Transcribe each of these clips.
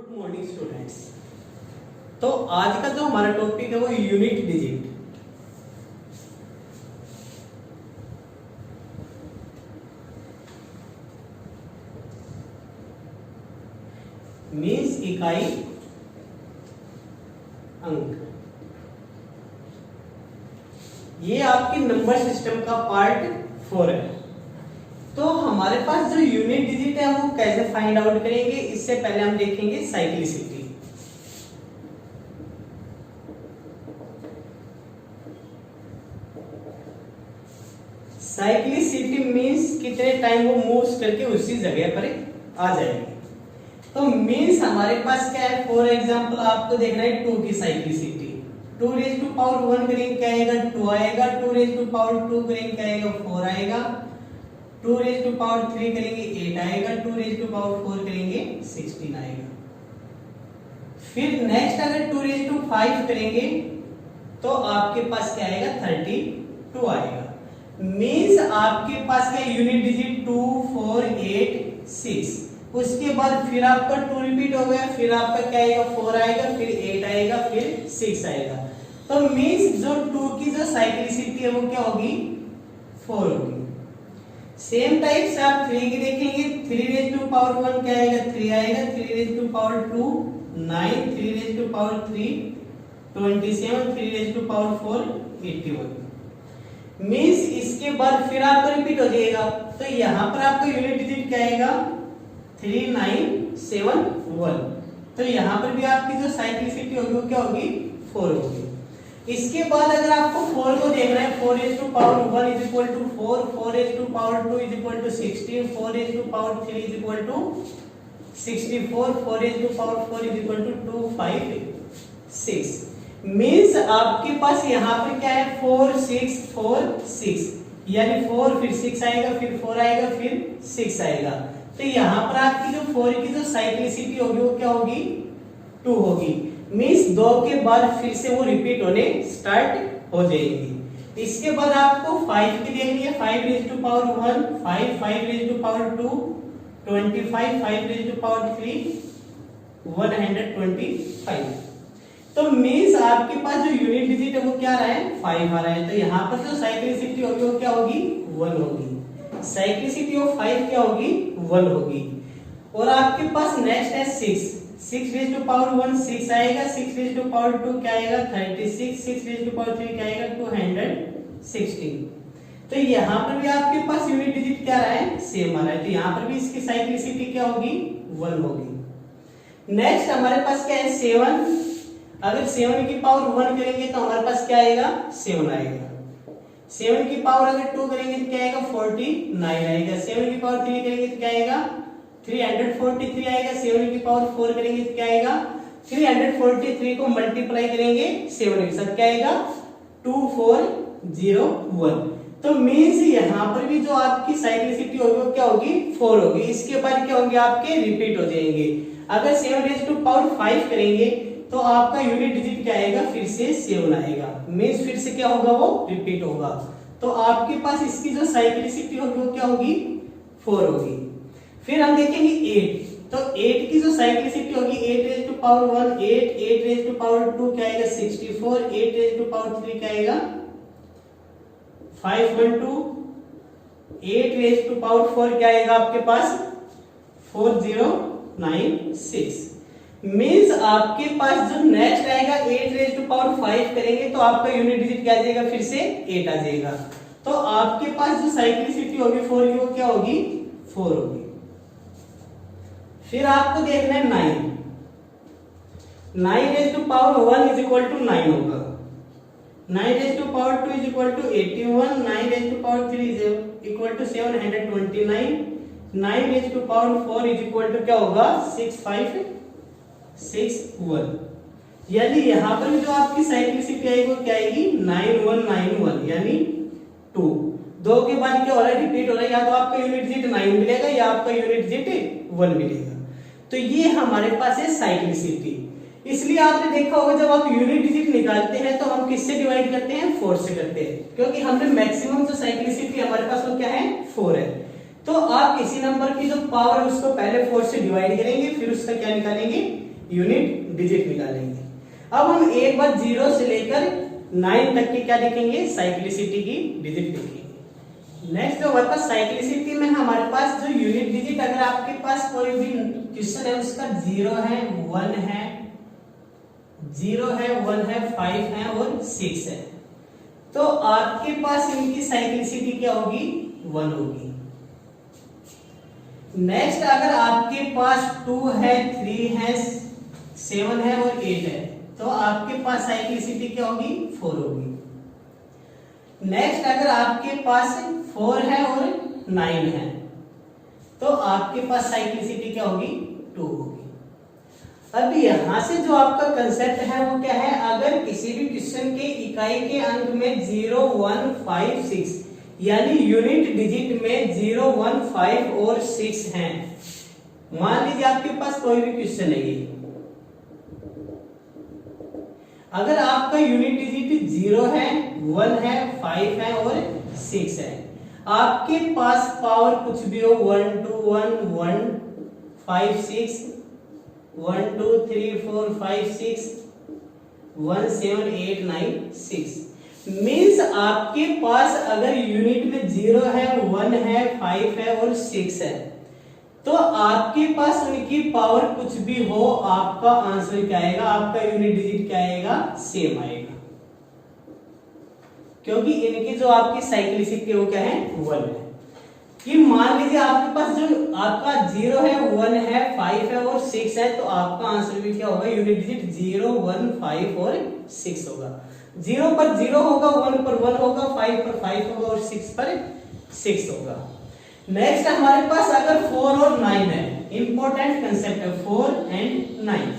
Good morning students. तो आज का जो हमारा टॉपिक है वो यूनिट डिजिट। मीन्स इकाई अंक। ये आपके नंबर सिस्टम का पार्ट 4 है। तो हमारे पास जो यूनिट डिजिट है वो कैसे फाइंड आउट करेंगे, इससे पहले हम देखेंगे साइक्लिसिटी। साइक्लिसिटी मींस कितने टाइम वो मूव्स करके उसी जगह पर आ जाएगी। तो मींस हमारे पास क्या है, फॉर एग्जांपल आपको देखना है 2 की साइक्लिसिटी। 2 रेज़ टू पावर 1 करेंगे क्या आएगा, 2 आएगा। 2 रेज़ टू पावर 2 करेंगे क्या आएगा, 4 आएगा। 2 रेज़ टू पावर 3 करेंगे 8 आएगा। 2 रेज़ टू पावर 4 करेंगे 16 आएगा। फिर नेक्स्ट अगर 2 रेज़ टू 5 करेंगे तो आपके पास क्या आएगा, 32 आएगा। मींस आपके पास क्या यूनिट डिजिट 2 4 8 6। उसके बाद फिर आपका 2 रिपीट हो गया, फिर आपका क्या आएगा, 4 आएगा, फिर 8 आएगा, फिर 6 आएगा। तो मींस जो 2 की जो साइक्लिसिटी है वो क्या होगी, 4 होगी। सेम टाइप से आप 3 की देखेंगे। 3 रेज़ टू पावर 1 क्या आएगा, 3 आएगा। 3 raise to power 2 9। 3 raise to power 3 27। 3 raise to power 4 81। Means इसके बाद फिर आपका रिपीट हो जाएगा। तो यहाँ पर आपका यूनिट डिजिट क्या आएगा, 3971। तो यहाँ पर भी आपकी जो साइक्लिसिटी होगी वो क्या होगी, 4 होगी। इसके बाद अगर आपको 4 को देखना है, 4 raise to power 1 is equal to 4। 4 raise to power 2 is equal to 16। 4 raise to power 3 is equal to 64। 4 raise to power 4 is equal to 256। Means आपके पास यहाँ पर क्या है, 4 6 4 6, यानी 4 फिर 6 आएगा, फिर 4 आएगा, फिर 6 आएगा। तो यहाँ पर आपकी जो 4 की जो साइक्लिसिटी होगी वो क्या होगी, 2 होगी। मींस 2 के बाद फिर से वो रिपीट होने स्टार्ट हो जाएगी। इसके बाद आपको 5 की देखनी है। 5 raise to power 1 5। 5 raise to power 2 25। 5 raise to power 3 125। तो मींस आपके पास जो यूनिट डिजिट है वो क्या आ रहा है, 5 आ रहा है। तो यहाँ पर जो साइक्लिसिटी होगी वो क्या होगी, 1 होगी। साइक्लिसिटी ऑफ 5 क्या होगी, 1 होगी। और आपके पास नेक्स्ट है 6। 6 रेज़ टू पावर 1 6 आएगा। 6 रेज़ टू पावर 2 क्या आएगा, 36। 6 रेज़ टू पावर 3 क्या आएगा, 216। तो यहाँ पर भी आपके पास यूनिट डिजिट क्या आ रहा है, सेम आ रहा है। तो यहाँ पर भी इसकी साइक्लिसिटी क्या होगी, 1 होगी। नेक्स्ट हमारे पास क्या है, 7। अगर 7 की पावर 1 करेंगे तो हमारे पास क्या आएगा, 7 आएगा। 7 की पावर अगर 2 करेंगे तो क्या आएगा, 49 आएगा। 7 की पावर 3 करेंगे तो क्या आएगा, 343 आएगा। 7 की पावर 4 करेंगे तो क्या आएगा, 343 को मल्टीप्लाई करेंगे 7 के साथ क्या आएगा, 2401। तो मींस यहाँ पर भी जो आपकी साइक्लिसिटी होगी वो क्या होगी, 4 होगी। इसके बाद क्या होंगे, आपके रिपीट हो जाएंगे। अगर 7 रेज़ टू पावर 5 करेंगे तो आपका यूनिट डिजिट क्या आएगा, फिर से 7 आएगा। मींस फिर से क्या होगा, वो रिपीट होगा। तो आपके पास इसकी जो साइक्लिसिटी होगी वो क्या होगी, 4 होगी। फिर हम देखेंगे 8। तो 8 की जो साइक्लिसिटी होगी, 8 raise to power 1 8। 8 raise to power 2 क्या आएगा, 64। 8 रेज़ टू पावर 3 क्या आएगा, 512। 8 रेज़ टू पावर 4 क्या आएगा आपके पास, 4096। मींस आपके पास जो नेक्स्ट आएगा 8 रेज़ टू पावर 5 करेंगे तो आपका यूनिट डिजिट क्या आ जाएगा, फिर से 8 आ जाएगा। तो आपके पास जो साइक्लिसिटी होगी 4 की वो क्या होगी, 4 होगी। फिर आपको देखना है 9। 9 raise to power 1 is equal to 9 होगा। 9 raise to power 2 is equal to 81। 9 raise to power 3 is equal to 729। 9 raise to power 4 is equal to क्या होगा, 6561। यानी यहाँ पर जो आपकी साइक्लिसिटी आएगी वो क्या आएगी, 9191, यानी 2। 2 के बाद क्या हो रहा है, रिपीट हो रहा है। या तो आपका यूनिट डिजिट 9 मिलेगा या आपका यूनिट डिजिट 1 मिलेगा। तो ये हमारे पास है साइक्लिसिटी। इसलिए आपने देखा होगा जब आप यूनिट डिजिट निकालते हैं तो हम किससे डिवाइड करते हैं, 4 से करते हैं, क्योंकि हमने मैक्सिमम जो साइक्लिसिटी हमारे पास वो क्या है, 4 है। तो आप किसी नंबर की जो पावर है उसको पहले 4 से डिवाइड करेंगे, फिर उसका क्या निकालेंगे, यूनिट डिजिट निकालेंगे। अब हम एक बार 0 से लेकर 9 तक की क्या लिखेंगे, साइक्लिसिटी की डिजिट लिखेंगे। नेक्स्ट जो हमारे पास साइक्लिसिटी में हमारे पास जो यूनिट डिजिट, अगर आपके पास कोई भी क्वेश्चन है उसका 0 है, 1 है, 0 है, 1 है, 5 है और 6 है, तो आपके पास इनकी साइक्लिसिटी क्या होगी, 1 होगी। नेक्स्ट अगर आपके पास 2 है, 3 है, 7 है और 8 है, तो आपके पास साइक्लिसिटी क्या होगी, 4 होगी। नेक्स्ट अगर आपके पास 4 है और 9 है, तो आपके पास साइक्लिसिटी क्या होगी, 2 होगी। अब यहां से जो आपका कंसेप्ट है वो क्या है, अगर किसी भी क्वेश्चन के इकाई के अंक में 0, 1, 5, 6 यानी यूनिट डिजिट में 0, 1, 5 और 6 हैं। मान लीजिए आपके पास कोई भी क्वेश्चन है, ये अगर आपका यूनिट डिजिट 0 है, 1 है, 5 है और 6 है, आपके पास पावर कुछ भी हो, 1, 2, 1, 1, 5, 6, 1, 2, 3, 4, 5, 6, 1, 7, 8, 9, 6 मीन्स आपके पास अगर यूनिट में 0 है, 1 है, 5 है और 6 है, तो आपके पास उनकी पावर कुछ भी हो, आपका आंसर क्या आएगा, आपका यूनिट डिजिट क्या आएगा, सेम आएगा, क्योंकि इनकी जो आपकी साइक्लिसिटी वो क्या है, 1 है। कि मान लीजिए आपके पास जो आपका 0 है, 1 है, 5 है और 6 है, तो आपका आंसर भी क्या होगा, यूनिट डिजिट 0, 1, 5 और 6 होगा। 0 पर 0 होगा, 1 पर 1 होगा, 5 पर 5 होगा और 6 पर 6 होगा। नेक्स्ट हमारे पास अगर 4 और 9 है, इंपॉर्टेंट कंसेप्ट है 4 एंड 9।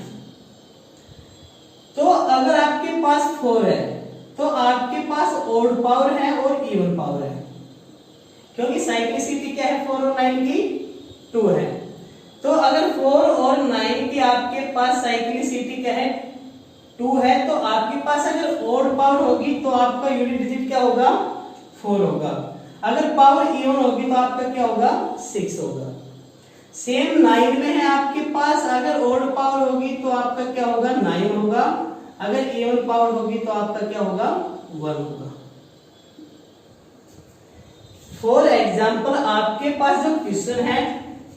तो अगर आपके पास 4 है, तो आपके पास ओड पावर है और इवन पावर है, क्योंकि साइक्लिसिटी क्या है 4 और 9 की, 2 है। तो अगर 4 और 9 की आपके पास साइक्लिसिटी क्या है, 2 है, तो आपके पास अगर ओड पावर होगी तो आपका यूनिट डिजिट क्या होगा, 4 होगा। अगर पावर इवन होगी तो आपका क्या होगा, 6 होगा। सेम 9 में है आपके पास, अगर ओड पावर होगी तो आपका क्या होगा, 9 होगा, अगर इवन पावर होगी तो आपका क्या होगा, 1 होगा। फॉर एग्जाम्पल आपके पास जो क्वेश्चन है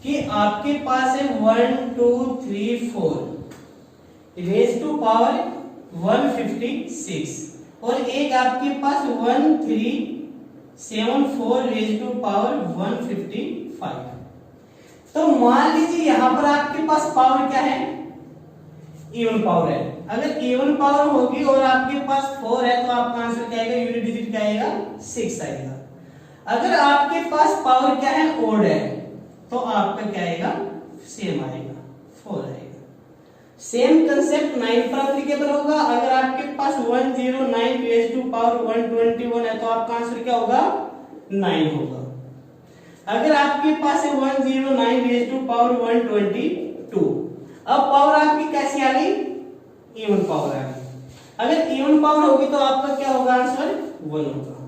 कि आपके पास है 1, 2, 3, 4 रेज टू पावर 156 और एक आपके पास 1, 3, 7, 4 रेज टू पावर 155। तो मान लीजिए यहां पर आपके पास पावर क्या है, इवन पावर है। अगर इवन पावर होगी और आपके पास 4 है, तो आपका आंसर क्या आएगा, यूनिट डिजिट क्या आएगा, 6 आएगा। अगर आपके पास पावर क्या है, ओड है, तो आपका क्या आएगा, सेम आएगा, 4 आएगा। सेम कंसेप्ट 9 पर एप्लीकेबल होगा। अगर आपके पास 109 रेज टू पावर 121 है, तो आपका आंसर क्या होगा, 9 होगा। अगर आपके पास है 109 रेज टू पावर 122, अब पावर आपकी कैसी आ गई, इवन पावर आ गई। अगर इवन पावर होगी तो आपका क्या होगा, आंसर 1 होगा।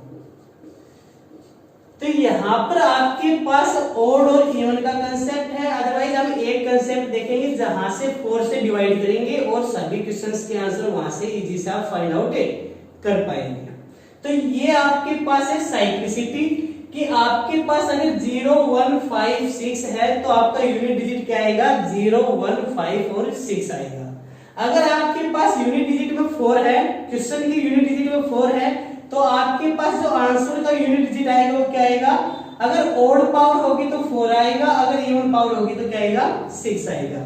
तो यहां पर आपके पास ओड और इवन का कंसेप्ट है। अदरवाइज हम एक कंसेप्ट देखेंगे जहां से 4 से डिवाइड करेंगे और सभी क्वेश्चंस के आंसर वहां से इजी से आप फाइंड आउट कर पाएंगे। तो ये आपके पास है साइक्लिसिटी, कि आपके पास अगर 0, 1, 5, 6 है, तो आपका यूनिट डिजिट क्या आएगा, 0, 1, 5 और 6 आएगा। अगर आपके पास यूनिट डिजिट में 4 है, क्वेश्चन की यूनिट डिजिट में 4 है, तो आपके पास जो आंसर का यूनिट डिजिट आएगा वो क्या आएगा, अगर ओड पावर होगी तो 4 आएगा, अगर इवन पावर होगी तो क्या आएगा, 6 आएगा।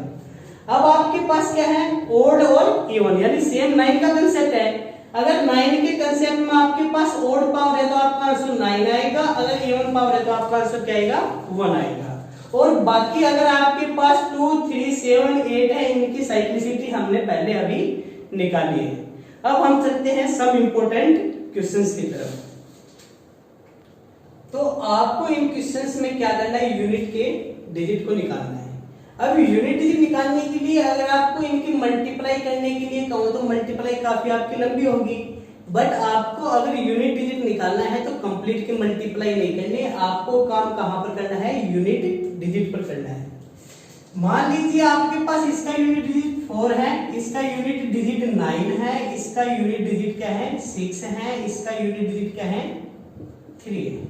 अब आपके पास क्या है, ओड और इवन, यानी सेम 9 का कंसेप्ट है। अगर 9 के कंसेप्ट में आपके पास ओड पावर है तो आपका आंसर 9 आएगा, अगर इवन पावर है तो आपका आंसर क्या आएगा, 1 आएगा। और बाकी अगर आपके पास 2, 3, 7, 8 है, इनकी साइक्लिसिटी हमने पहले अभी निकाली है। अब हम चलते हैं सब इंपोर्टेंट क्वेश्चंस की तरफ। तो आपको इन क्वेश्चंस में क्या करना है, यूनिट के डिजिट को निकालना है। अब यूनिट डिजिट निकालने के लिए अगर आपको इनकी मल्टीप्लाई करने के लिए कहूं तो मल्टीप्लाई काफी आपकी लंबी होगी, बट आपको अगर यूनिट डिजिट निकालना है तो कंप्लीट की मल्टीप्लाई नहीं करनी है, आपको काम कहां पर करना है, यूनिट डिजिट पर करना है। मान लीजिए आपके पास इसका यूनिट डिजिट 4 है, इसका यूनिट डिजिट 9 है, इसका यूनिट डिजिट क्या है 6 है, इसका यूनिट डिजिट क्या है 3 है।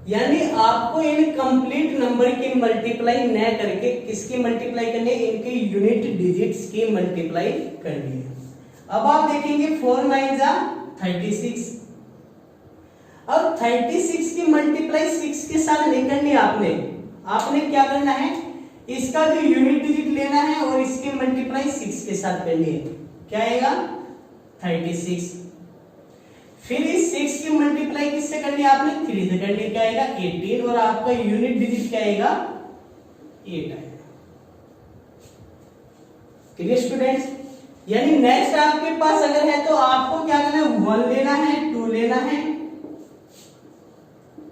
यानी आपको इन कंप्लीट नंबर की मल्टीप्लाई न करके किसकी मल्टीप्लाई करनी है, इनके यूनिट डिजिट्स की मल्टीप्लाई करनी है। अब आप देखेंगे 4 9 जा 36। अब 36 की मल्टीप्लाई 6 के साथ नहीं करनी आपने क्या करना है, इसका जो यूनिट डिजिट लेना है और इसकी मल्टीप्लाई 6 के साथ करनी है। क्या आएगा 36। फिर इस 6 की मल्टीप्लाई किससे करनी है आपने 3 से करनी है। क्या आएगा 18 और आपका यूनिट डिजिट क्या आएगा 8 आएगा। Clear students? यानी नेक्स्ट आपके पास अगर है तो आपको क्या करना है, 1 लेना है, 2 लेना है,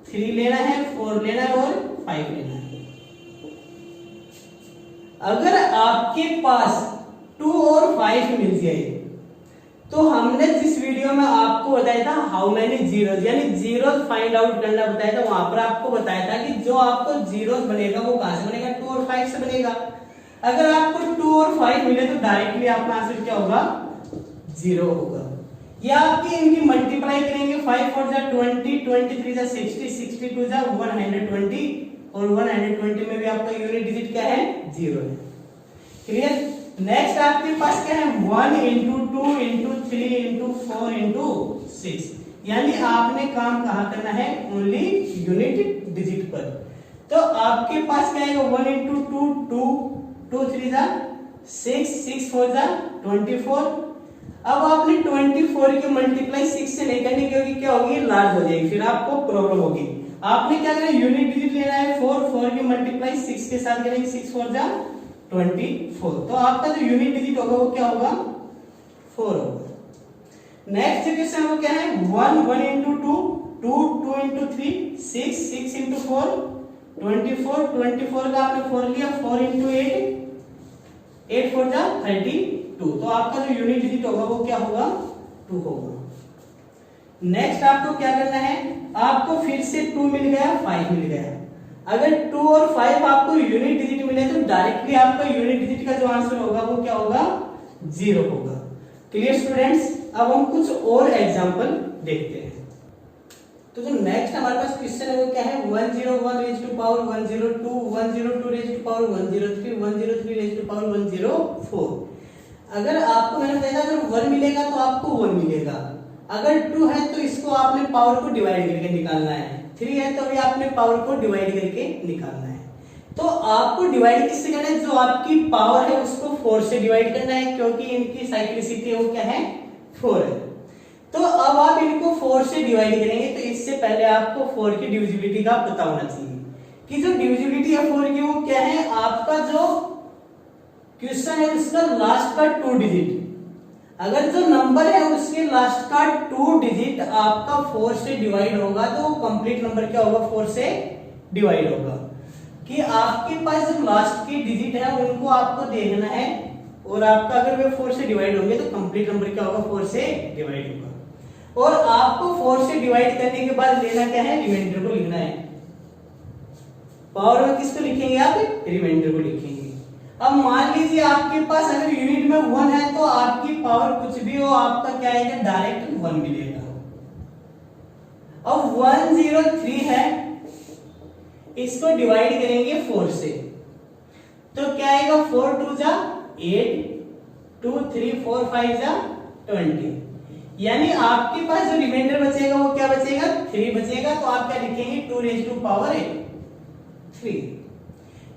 3 लेना है, 4 लेना है और 5 लेना है। अगर आपके पास 2 और 5 मिल जाए तो हमने जिस वीडियो में आपको बताया था हाउ मेनी जीरोस, यानी जीरोस फाइंड आउट करना बताया था, वहां पर आपको बताया था कि जो आपको जीरोस बनेगा वो कहां से बनेगा, 2 और 5 से बनेगा। अगर आपको 2 और 5 मिले तो डायरेक्टली आपका आंसर क्या होगा 0 होगा। या आपकी इनकी मल्टीप्लाई करेंगे 5 4 जा 20, 23 जा 60, 62 जा 120 और 120 में भी आपका यूनिट डिजिट क्या है 0 है। क्लियर? नेक्स्ट आपके पास क्या है 1 into 2 into 3 into 4 into 6। यानी आपने काम कहां करना है, ओनली यूनिट डिजिट पर। तो आपके पास क्या आएगा 1 into 2 2, 2 3 जा 6, 6 4 जा 24। अब आपने 24 की मल्टीप्लाई 6 से नहीं करनी क्योंकि क्या होगी लार्ज हो जाएगी, फिर आपको प्रॉब्लम होगी। आपने क्या करना है यूनिट डिजिट लेना है 4, 4 की मल्टीप्लाई 6 के साथ करेंगे, 6 4 जा 24। तो आपका जो यूनिट डिजिट होगा वो क्या होगा 4 होगा। नेक्स्ट क्वेश्चन वो क्या है 1 1 into 2 2 2 into 3 6 6 into 4 24 24 का आपने 4 लिया, 4 into 8 8 4 जा 32। तो आपका जो यूनिट डिजिट होगा वो क्या होगा 2 होगा। नेक्स्ट आपको क्या करना है, आपको फिर से 2 मिल गया 5 मिल गया। अगर 2 और 5 आपको यूनिट डिजिट मिले तो डायरेक्टली आपका यूनिट डिजिट का जो आंसर होगा वो क्या होगा 0 होगा। Clear students? अब हम कुछ और एग्जांपल देखते हैं। तो जो नेक्स्ट हमारे पास क्वेश्चन है वो क्या है 101 raise to power 102 102 raise to power 103 103 raise to power 104। अगर आपको मैंने बताया अगर 1 मिलेगा तो आपको 1 मिलेगा, अगर 2 है तो इसको आपने पावर को डिवाइड करके निकालना है, 3 है तो अभी आपने पावर को डिवाइड करके निकालना है। तो आपको डिवाइड किससे करना है, जो आपकी पावर है उसको 4 से डिवाइड करना है क्योंकि इनकी साइक्लिसिटी वो क्या है 4 है। तो अब आप इनको 4 से डिवाइड करेंगे तो इससे पहले आपको 4 की डिविजिबिलिटी का पता होना चाहिए कि जो डिविजिबिलिटी है 4 की वो क्या है, आपका जो क्वेश्चन है उसका लास्ट का 2 डिजिट, अगर जो नंबर है उसके लास्ट का 2 डिजिट आपका 4 से डिवाइड होगा तो कंप्लीट नंबर क्या होगा 4 से डिवाइड होगा। कि आपके पास जो लास्ट के डिजिट है उनको आपको देखना है और आपका अगर वे 4 से डिवाइड होंगे तो कंप्लीट नंबर क्या होगा 4 से डिवाइड होगा। और आपको 4 से डिवाइड करने के बाद लेना क्या है, रिमाइंडर को लिखना है। पावर में किसको लिखेंगे आप, रिमाइंडर को लिखेंगे। अब मान लीजिए आपके पास अगर यूनिट में 1 है तो आपकी पावर कुछ भी हो आपका क्या आएगा डायरेक्ट 1 मिलेगा। अब 103 है, इसको डिवाइड करेंगे 4 से तो क्या आएगा 4 2 जा 8 2 3 4 5 जा 20। यानी आपके पास जो रिमाइंडर बचेगा वो क्या बचेगा 3 बचेगा। तो आप क्या लिखेंगे 2 रेज़ टू पावर 3।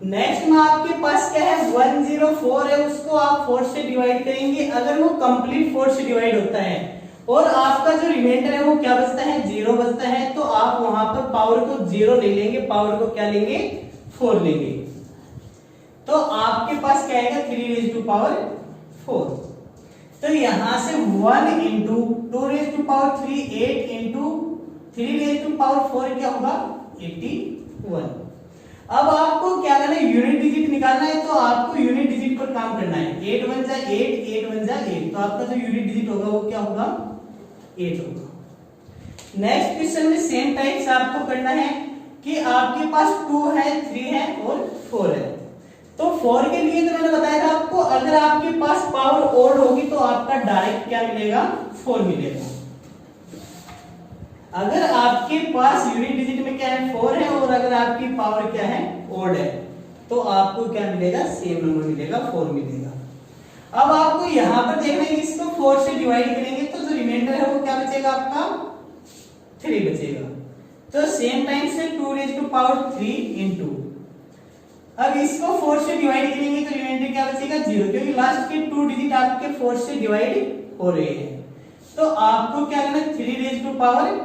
नेक्स्ट में आपके पास क्या है 104 है, उसको आप 4 से डिवाइड करेंगे, अगर वो कंप्लीट 4 से डिवाइड होता है और आपका जो रिमाइंडर है वो क्या बचता है 0 बचता है, तो आप वहां पर पावर को 0 नहीं लेंगे, पावर को क्या लेंगे 4 लेंगे। तो आपके पास क्या आएगा 3 रेज़ टू पावर 4। तो यहां से 1 into 2 raise to power 3 8 into 3 raise to power 4 क्या होगा 81। अब आपको क्या करना है यूनिट डिजिट निकालना है, तो आपको यूनिट डिजिट पर काम करना है। 8 1 जा 8 8 1 जा 8, तो आपका जो यूनिट डिजिट होगा वो क्या होगा 8 होगा। नेक्स्ट क्वेश्चन में सेम टाइप से आपको करना है कि आपके पास 2 है, 3 है और 4 है। तो 4 के लिए तो मैंने बताया था आपको, अगर आपके पास पावर ओड होगी तो आपका डायरेक्ट क्या मिलेगा, 4 मिलेगा। अगर आपके पास यूनिट डिजिट में क्या है, 4 है, और अगर आपकी पावर क्या है, ओड है, तो आपको क्या मिलेगा, सेम नंबर मिलेगा, 4 मिलेगा। अब आपको यहां पर देखना है, इसको 4 से डिवाइड करेंगे तो जो रिमाइंडर है वो क्या बचेगा, आपका 3 बचेगा। तो सेम टाइम से 2 रेज़ टू पावर 3 इनटू, अब इसको 4 से डिवाइड करेंगे तो रिमाइंडर क्या बचेगा, 0, क्योंकि लास्ट के 2 डिजिट आपके 4 से डिवाइड हो रहे हैं। तो आपको क्या करना है, 3 रेज़ टू पावर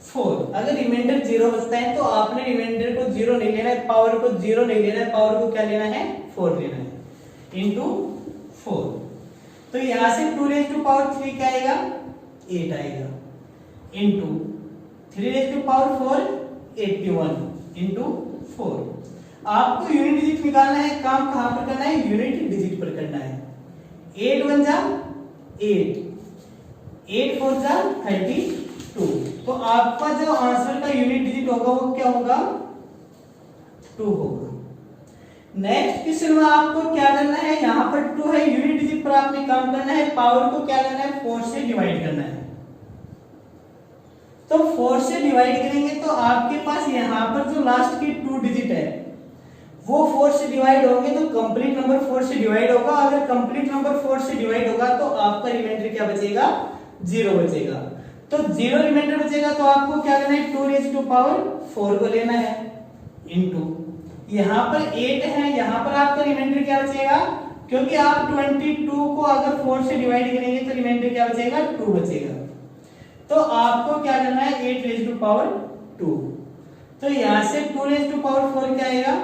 4। अगर रिमाइंडर 0 बचता है तो आपने रिमाइंडर को 0 नहीं लेना है, पावर को 0 नहीं लेना है, पावर को क्या लेना है, 4 लेना है, इंटू 4। तो यहां से 2 रेज़ टू पावर 3 क्या आएगा, 8 आएगा, into 3 raise to power 4 81 into 4। आपको यूनिट डिजिट निकालना है, काम कहां पर करना है, यूनिट डिजिट पर करना है। 8 1 जा 8, 8 4 जा 32। तो आपका जो आंसर का यूनिट डिजिट होगा वो क्या होगा, 2 होगा। नेक्स्ट क्वेश्चन में आपको क्या करना है, यहां पर 2 है, यूनिट डिजिट पर आपने काम करना है, पावर को क्या करना है, 4 से डिवाइड करना है। तो 4 से डिवाइड करेंगे तो आपके पास यहां पर जो लास्ट की 2 डिजिट है वो 4 से डिवाइड होंगे, तो कंप्लीट नंबर 4 से डिवाइड होगा। अगर कंप्लीट नंबर 4 से डिवाइड होगा तो आपका रिमाइंडर क्या बचेगा, 0 बचेगा। तो 0 रिमाइंडर बचेगा तो आपको क्या करना है, 2 रेज़ टू पावर 4 को लेना है, इनटू यहां पर 8 है, यहां पर आपका रिमाइंडर क्या बचेगा, क्योंकि आप 22 को अगर 4 से डिवाइड करेंगे तो रिमाइंडर क्या बचेगा, 2 बचेगा। तो आपको क्या करना है, 8 रेज़ टू पावर 2। तो यहां से 2 रेज़ टू पावर 4 क्या आएगा,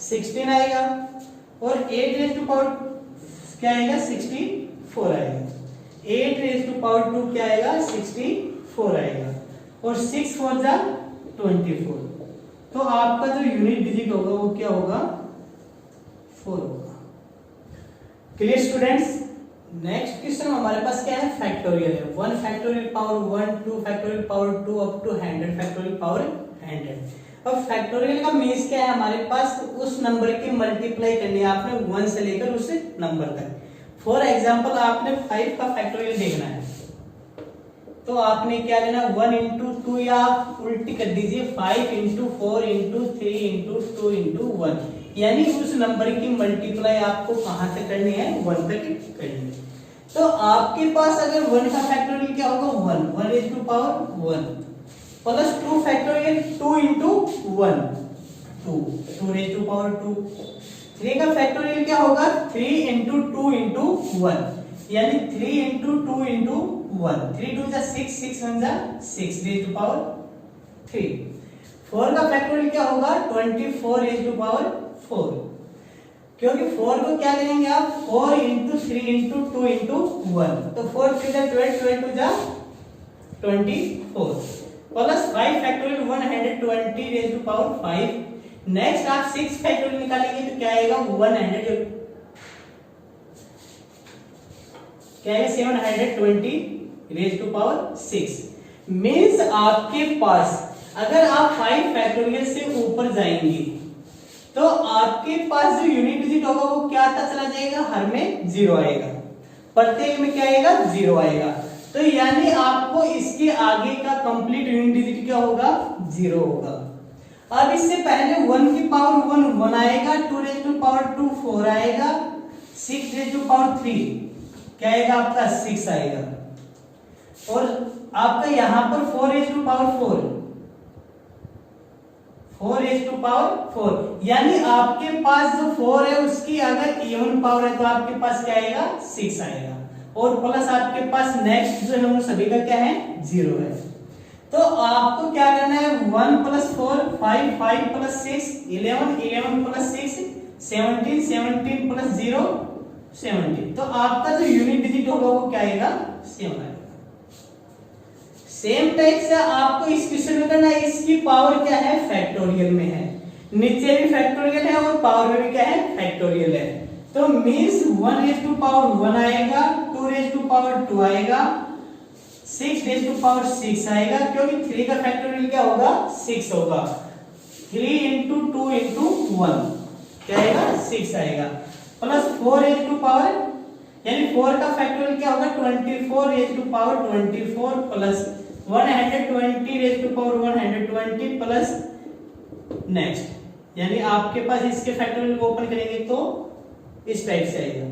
16 आएगा, और 8 रेज़ टू पावर क्या आएगा, 64 आएगा। 8 रेज़ टू पावर 2 क्या आएगा, 64 आएगा, और 6 4 जा 24। तो आपका जो यूनिट डिजिट होगा वो क्या होगा, 4 होगा। Clear students. नेक्स्ट क्वेश्चन हमारे पास क्या है, फैक्टोरियल है। 1 factorial power 1, 2 factorial power 2 up to 100 factorial power 100। अब फैक्टोरियल का मीन्स क्या है, हमारे पास उस नंबर की मल्टीप्लाई करनी है आपने 1 से लेकर उस नंबर तक। फॉर एग्जांपल आपने 5 का फैक्टोरियल देखना है तो आपने क्या लेना, 1 इंटू 2, या आप उल्टी कर दीजिए 5 इंटू 4 इंटू 3 इंटू 2 इंटू 1, यानी उस नंबर की मल्टीप्लाई आपको कहां तक करनी है, 1 तक करनी है। तो आपके पास अगर 1 का फैक्टोरियल क्या होगा, 1 raise to power 1 plus 2 factorial 2 into 1 2 raise to power 2। 3 का फैक्टोरियल क्या होगा, 3 इंटू 2 इंटू 1, यानी 3 इंटू 2 इंटू 1, 3 2 जा 6, 6 1 जा 6 रेज़ टू पावर 3। 4 का फैक्टोरियल क्या होगा, 24 रेज़ टू पावर 4, क्योंकि 4 को क्या करेंगे आप, 4 इंटू 3 इंटू 2 इंटू 1, तो 4 3 जा 12, 12 2 जा 24, plus 5 factorial 120 raise to power 5। Next आप 6 फैक्टोरियल निकालेंगे तो क्या आएगा, 100 क्या है, 720 रेज़ टू पावर 6। मींस आपके पास अगर आप 5 फैक्टोरियल से ऊपर जाएंगे तो आपके पास जो यूनिट डिजिट होगा वो क्या आता चला जाएगा, हर में 0 आएगा, प्रत्येक में क्या आएगा, 0 आएगा। तो यानी आपको इसके आगे का कंप्लीट यूनिट डिजिट क्या होगा, 0 होगा। अब इससे पहले 1 की पावर 1 1 आएगा, 2 रेज़ टू पावर 2 4 आएगा, 6 रेज़ टू पावर 3 क्या आएगा, आपका 6 आएगा, और आपका यहां पर 4 raise to power 4 raise to power 4, यानी आपके पास जो 4 है उसकी अगर इवन पावर है तो आपके पास क्या आएगा, 6 आएगा, और प्लस आपके पास नेक्स्ट जो है उन सभी का क्या है, 0 है। तो आपको क्या करना है, 1 प्लस 4 5 5 प्लस 6 11 11 प्लस 6 17 17 प्लस 0 17। तो आपका जो यूनिट डिजिट होगा वो क्या आएगा, 7 आएगा। सेम टाइप से आपको इस क्वेश्चन में करना है, इसकी पावर क्या है, फैक्टोरियल में है, नीचे भी फैक्टोरियल है और पावर में भी क्या है, फैक्टोरियल है। तो मींस 1 रेज़ टू पावर 1 आएगा, 2 रेज़ टू पावर 2 आएगा, 6 रेज टू पावर 6 आएगा, क्योंकि 3 का फैक्टोरियल क्या होगा 6 होगा। 3 इंटू 2 इंटू 1 क्या आएगा 6 आएगा, प्लस 4 रेज टू पावर, यानी 4 का फैक्टोरियल क्या होगा 24 raise to power 24 plus 120 raise to power 120 plus next, यानी आपके पास इसके फैक्टोरियल को ओपन करेंगे तो इस टाइप से आएगा।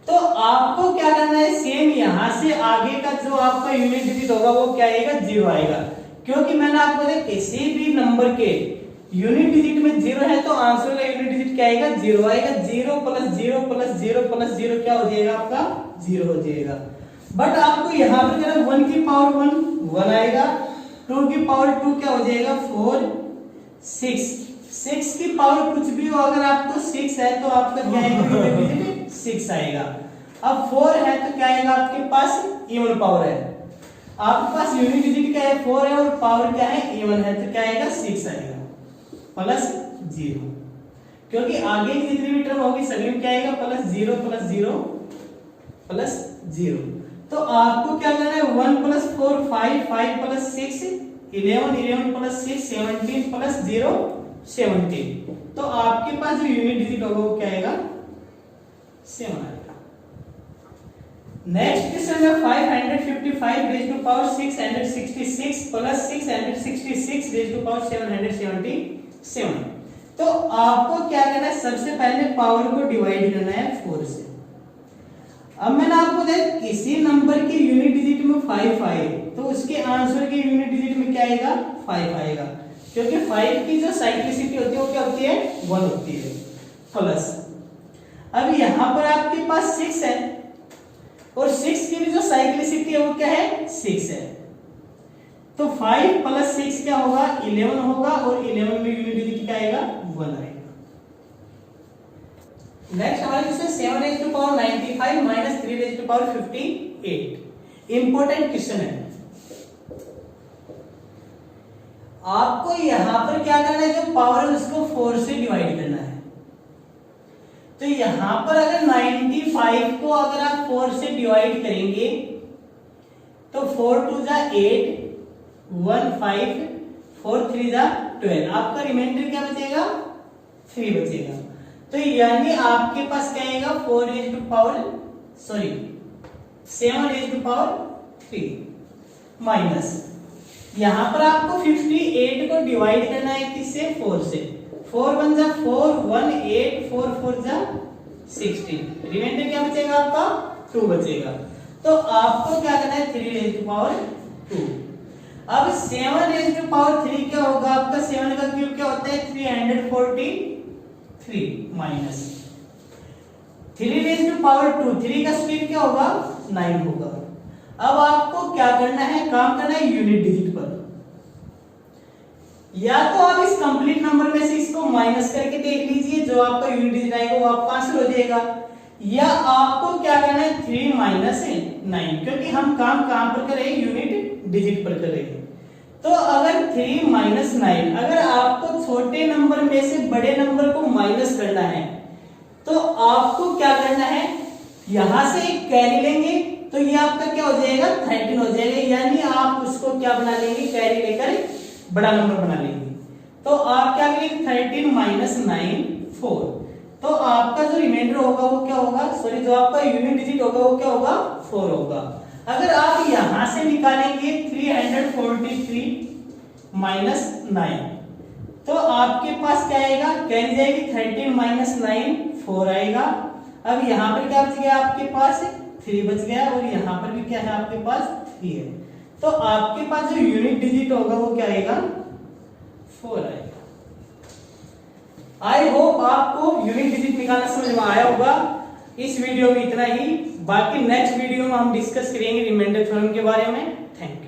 तो आपको क्या करना है, सेम यहां से आगे का जो आपका यूनिट डिजिट होगा वो क्या आएगा 0 आएगा, क्योंकि मैंने आपको बोला किसी भी नंबर के यूनिट डिजिट में 0 है तो आंसर का यूनिट डिजिट क्या आएगा 0 आएगा। 0 प्लस 0 प्लस 0 प्लस 0 क्या हो जाएगा आपका 0 हो जाएगा। बट आपको यहाँ पर क्या 1 की पावर 1 आएगा, 2 की पावर 2 क्या हो जाएगा 4, 6 की पावर कुछ भी हो, अगर आपको 6 है तो आपका क्या आएगा यूनिट डिजिट 6 आएगा। अब 4 है तो क्या आएगा आपके पास इवन पावर है, आपके पास यूनिट डिजिट क्या है 4 है और पावर क्या है इवन है, तो क्या आएगा 6 आएगा प्लस 0, क्योंकि आगे की जितनी भी टर्म होगी सभी में क्या आएगा प्लस 0 प्लस 0 प्लस 0। तो आपको क्या करना है 1 प्लस 4 5, 5 प्लस 6 11, 11 प्लस 6 17 प्लस 0 17। तो आपके पास जो यूनिट डिजिट होगा वो क्या आएगा 7 आएगा। नेक्स्ट क्वेश्चन है 555 raise to power 666 plus 666 raise to power 777। तो आपको क्या करना है, सबसे पहले पावर को डिवाइड करना है 4 से। अब मैंने आपको देखा किसी नंबर के यूनिट डिजिट में 5 आए तो उसके आंसर के यूनिट डिजिट में क्या आएगा 5 आएगा, क्योंकि 5 की जो साइक्लिसिटी होती है वो क्या होती है 1 होती है प्लस। अब यहां पर आपके पास 6 है और 6 की भी जो साइक्लिसिटी है वो क्या है 6 है, तो 5 प्लस 6 क्या होगा 11 होगा और 11 में यूनिट डिजिट क्या आएगा 1 आएगा। नेक्स्ट हमारे question 7 raise to power 95 minus 3 raise to power 58। Important question है, आपको यहां पर क्या करना है, जो पावर है उसको 4 से डिवाइड करना है। तो यहां पर अगर 95 को अगर आप 4 से डिवाइड करेंगे तो 4 2 जा 8 1 5 4 3 जा 12, आपका रिमाइंडर क्या बचेगा 3 बचेगा। तो यानी आपके पास क्या आएगा 4 raise to power 7 raise to power 3 minus, यहां पर आपको 58 को डिवाइड करना है किससे 4 से। 4 1 जा 4 1 8 4 4 जा 16, रिमाइंडर क्या बचेगा आपका 2 बचेगा। तो आपको क्या करना है 3 रेज टू पावर 2। अब 7 रेज टू पावर 3 क्या होगा आपका, 7 का क्यूब क्या होता है 343 माइनस 3 रेज टू पावर 2, 3 का स्क्वायर क्या होगा 9 होगा। अब आपको क्या करना है, काम करना है यूनिट डिजिट पर, या तो आप इस कंप्लीट नंबर में से इसको माइनस करके देख लीजिए, जो आपका यूनिट डिजिट आएगा वो आपका आंसर हो जाएगा, या आपको क्या करना है 3 माइनस 9, क्योंकि हम काम कहां पर कर रहे हैं यूनिट डिजिट पर कर रहे हैं। तो अगर 3 माइनस 9, अगर आपको छोटे नंबर में से बड़े नंबर को माइनस करना है तो आपको क्या करना है, यहां से एक कैरी लेंगे तो ये आपका क्या हो जाएगा 13 हो जाएगा, यानी आप उसको क्या बना लेंगे कैरी लेकर बड़ा नंबर बना लेंगे। तो आप क्या करेंगे 13 माइनस 9 4, तो आपका जो रिमाइंडर होगा वो क्या होगा, सॉरी जो आपका यूनिट डिजिट होगा वो क्या होगा 4 होगा। अगर आप यहां से निकालेंगे 343 माइनस 9, तो आपके पास क्या आएगा, कैरी जाएगी 13 माइनस 9 4 आएगा। अब यहां पर क्या बच गया आपके पास 3 बच गया और यहां पर भी क्या है आपके पास 3 है, तो आपके पास जो यूनिट डिजिट होगा वो क्या आएगा 4 आएगा। आई होप आपको यूनिट डिजिट निकालना समझ में आया होगा। इस वीडियो में इतना ही, बाकी नेक्स्ट वीडियो में हम डिस्कस करेंगे रिमाइंडर थ्योरम के बारे में। Thank you.